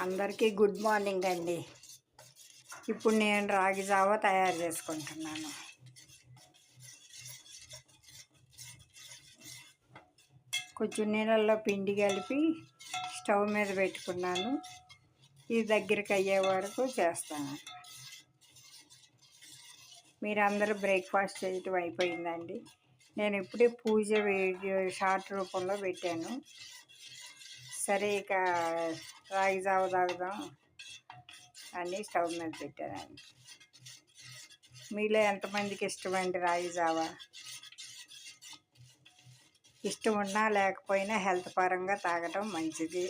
అందరికీ good morning అండి. ఇప్పుడు నేను రాగి జావా తయారు చేసుకుంటున్నాను. కొంచెం నీళ్ళల్లో పిండి కలిపి స్టవ్ మీద పెట్టుకున్నాను. ఇది దగ్గరికి అయ్యే వరకు చేస్తాను. మీరందరూ బ్రేక్ఫాస్ట్ చేయటం అయిపోయిందండి. నేను ఇప్పుడే పూజ వీడియో షార్ట్ రూపంలో పెట్టాను. సరే ఇక రాగి జావ తాగుదాం అని స్టవ్ మీద పెట్టానండి. మీలో ఎంతమందికి ఇష్టమండి రాగి జావ? ఇష్టం ఉన్నా లేకపోయినా హెల్త్ పరంగా తాగటం మంచిది.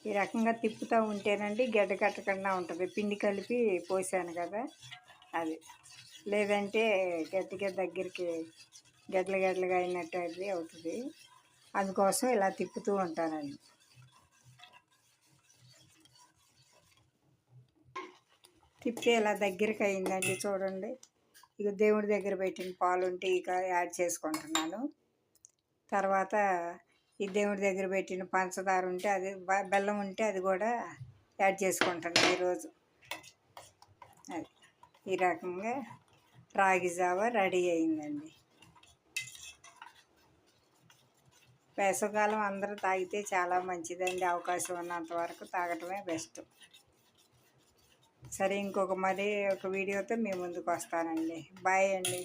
ఈ రకంగా తిప్పుతూ ఉంటేనండి గడ్డ కట్టకుండా ఉంటుంది. పిండి కలిపి పోసాను కదా అది. లేదంటే గట్టిగా దగ్గరికి గడ్డలుగా అయినట్టు అది అవుతుంది. అందుకోసం ఇలా తిప్పుతూ ఉంటానండి. తిప్పితే ఇలా దగ్గరికి అయిందండి, చూడండి. ఇక దేవుడి దగ్గర పెట్టిన పాలు ఉంటే ఇక యాడ్ చేసుకుంటున్నాను. తర్వాత ఈ దేవుడి దగ్గర పెట్టిన పంచదార ఉంటే అది, బెల్లం ఉంటే అది కూడా యాడ్ చేసుకుంటున్నాను ఈరోజు. అది ఈ రకంగా రాగి జావ రెడీ అయిందండి. వేసవకాలం అందరూ తాగితే చాలా మంచిదండి. అవకాశం ఉన్నంత వరకు తాగటమే బెస్ట్. సరే, ఇంకొక వీడియోతో మీ ముందుకు వస్తానండి. బాయ్ అండి.